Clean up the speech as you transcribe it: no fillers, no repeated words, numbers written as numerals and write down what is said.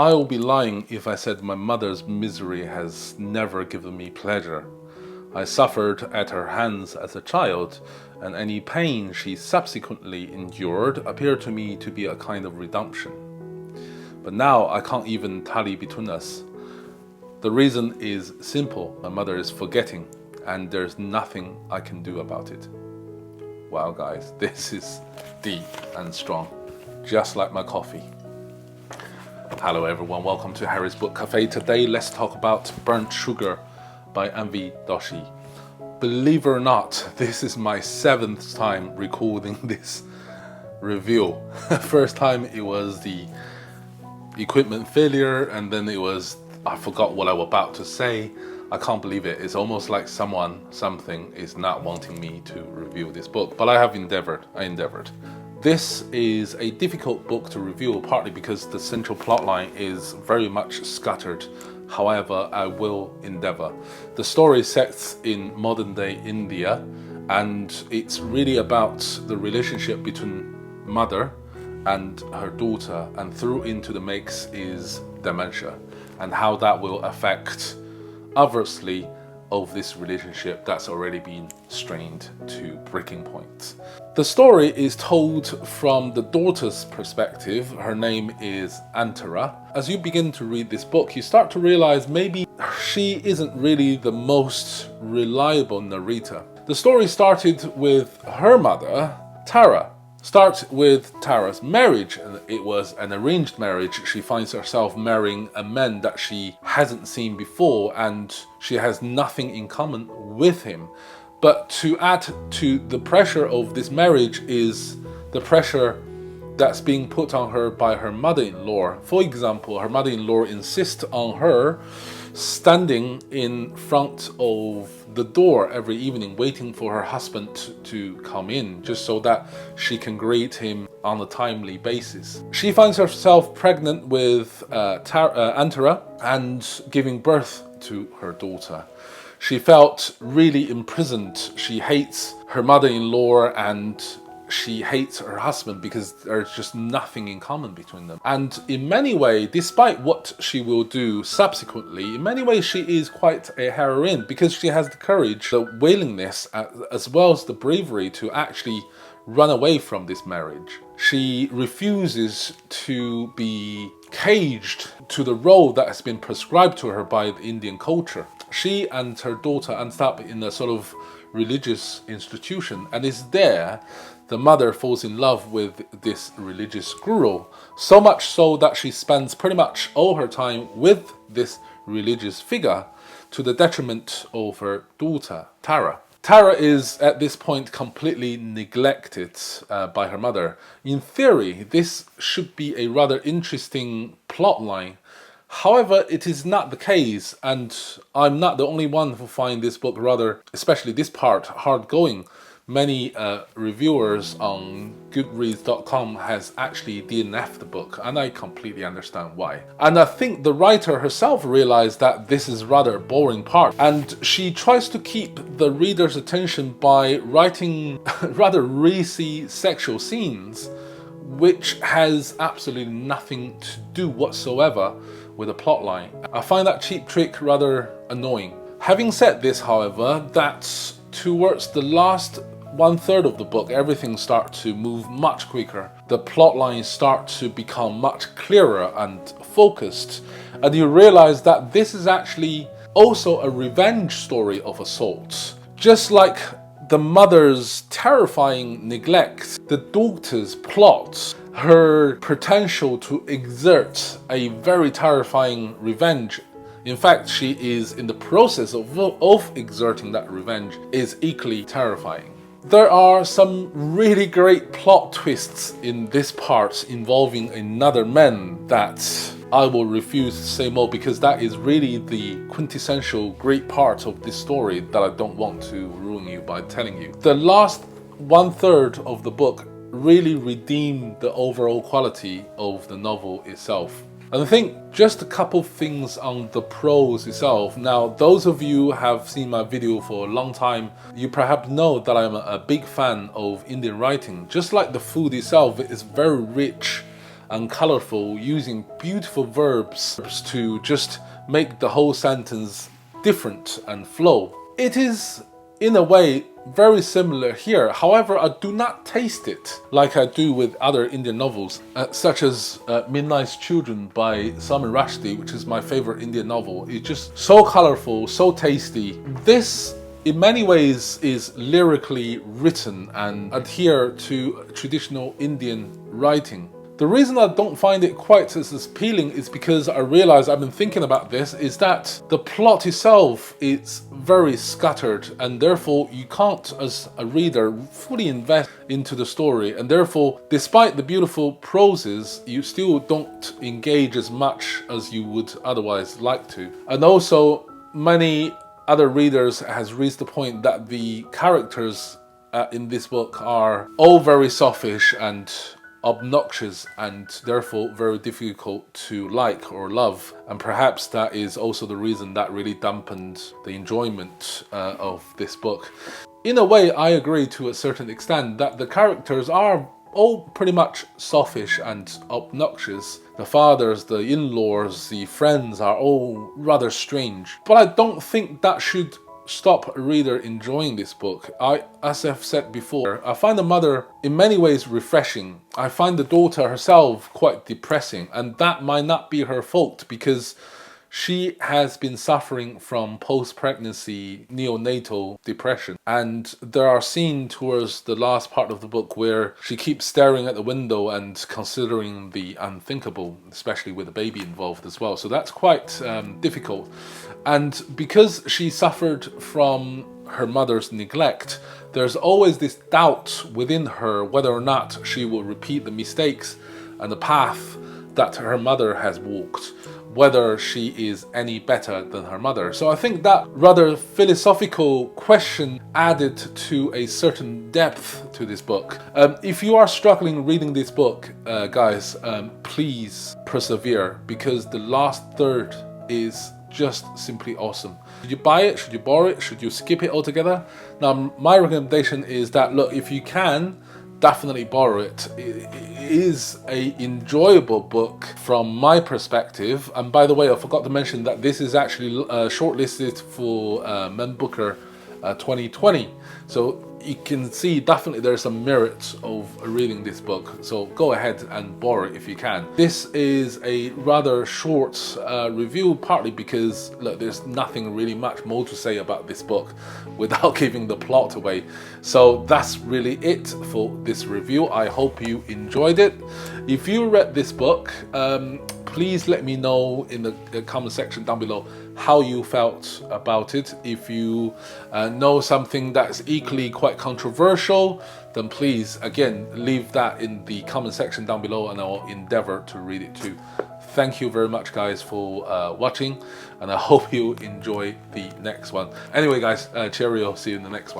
I will be lying if I said my mother's misery has never given me pleasure. I suffered at her hands as a child, and any pain she subsequently endured appeared to me to be a kind of redemption. But now I can't even tally between us. The reason is simple: my mother is forgetting, and there's nothing I can do about it. Wow guys, this is deep and strong, just like my coffee. Hello everyone, welcome to Harry's Book Cafe. Today let's talk about Burnt Sugar by Avni Doshi. Believe it or not, this is my 7th time recording this review. First time it was the equipment failure, and then I forgot what I was about to say. I can't believe it. It's almost like something is not wanting me to review this book, but I endeavored. This is a difficult book to review, partly because the central plotline is very much scattered. However, I will endeavor. The story sets in modern day India, and it's really about the relationship between mother and her daughter, and through into the mix is dementia, and how that will affect obviously of this relationship that's already been strained to breaking point. The story is told from the daughter's perspective. Her name is Antara. As you begin to read this book, you start to realize maybe she isn't really the most reliable narrator. The story started with her mother, Tara. Starts with Tara's marriage, and it was an arranged marriage. She finds herself marrying a man that she hasn't seen before, and she has nothing in common with him. But to add to the pressure of this marriage is the pressure that's being put on her by her mother-in-law. For example, her mother-in-law insists on her standing in front of the door every evening waiting for her husband to come in, just so that she can greet him on a timely basis. She finds herself pregnant with Antara and giving birth to her daughter. She felt really imprisoned. She hates her mother-in-law and she hates her husband because there's just nothing in common between them. And in many ways, despite what she will do subsequently, in many ways she is quite a heroine, because she has the courage, the willingness, as well as the bravery to actually run away from this marriage. She refuses to be caged to the role that has been prescribed to her by the Indian culture. She and her daughter end up in a sort of religious institution, and it's there the mother falls in love with this religious guru, so much so that she spends pretty much all her time with this religious figure, to the detriment of her daughter, Tara. Tara is at this point completely neglected by her mother. In theory, this should be a rather interesting plotline. However, it is not the case, and I'm not the only one who find this book rather, especially this part, hard going. Many reviewers on Goodreads.com has actually DNF'd the book, and I completely understand why. And I think the writer herself realized that this is rather a boring part, and she tries to keep the reader's attention by writing rather racy sexual scenes, which has absolutely nothing to do whatsoever with the plotline. I find that cheap trick rather annoying. Having said this, however, that's towards the last 1/3 of the book, everything starts to move much quicker. The plot lines start to become much clearer and focused, and you realize that this is actually also a revenge story of assault. Just like the mother's terrifying neglect, the daughter's plot, her potential to exert a very terrifying revenge. In fact, she is in the process of exerting that revenge, is equally terrifying. There are some really great plot twists in this part involving another man that I will refuse to say more, because that is really the quintessential great part of this story that I don't want to ruin you by telling you. The last 1/3 of the book really redeemed the overall quality of the novel itself. And I think just a couple things on the prose itself. Now, those of you who have seen my video for a long time, you perhaps know that I'm a big fan of Indian writing. Just like the food itself is very rich and colorful, using beautiful verbs to just make the whole sentence different and flow. It is, in a way, very similar here. However, I do not taste it like I do with other Indian novels, such as Midnight's Children by Salman Rushdie, which is my favorite Indian novel. It's just so colorful, so tasty. This, in many ways, is lyrically written and adhere to traditional Indian writing. The reason I don't find it quite as appealing is because I realize, I've been thinking about this, is that the plot itself is very scattered, and therefore you can't, as a reader, fully invest into the story, and therefore, despite the beautiful proses, you still don't engage as much as you would otherwise like to. And also, many other readers has reached the point that the characters in this book are all very selfish and obnoxious, and therefore very difficult to like or love, and perhaps that is also the reason that really dampened the enjoyment of this book. In a way, I agree to a certain extent that the characters are all pretty much selfish and obnoxious. The fathers, the in-laws, the friends are all rather strange, but I don't think that should stop a reader enjoying this book. As I've said before, I find the mother in many ways refreshing. I find the daughter herself quite depressing, and that might not be her fault because she has been suffering from post-pregnancy neonatal depression, and there are scenes towards the last part of the book where she keeps staring at the window and considering the unthinkable, especially with the baby involved as well. So that's quite difficult. And because she suffered from her mother's neglect, there's always this doubt within her whether or not she will repeat the mistakes and the path that her mother has walked, whether she is any better than her mother. So I think that rather philosophical question added to a certain depth to this book. If you are struggling reading this book, guys, please persevere, because the last third is just simply awesome. Should you buy it? Should you borrow it? Should you skip it altogether? Now, my recommendation is that, look, if you can, definitely borrow it. It is an enjoyable book from my perspective. And by the way, I forgot to mention that this is actually shortlisted for Booker 2020. So you can see definitely there's some merit of reading this book. So go ahead and borrow it if you can. This is a rather short review, partly because, look, there's nothing really much more to say about this book without giving the plot away. So that's really it for this review. I hope you enjoyed it. If you read this book, please let me know in the comment section down below how you felt about it. If you know something that's equally quite controversial, then please, again, leave that in the comment section down below and I'll endeavor to read it too. Thank you very much, guys, for watching, and I hope you enjoy the next one. Anyway, guys, cheerio. See you in the next one.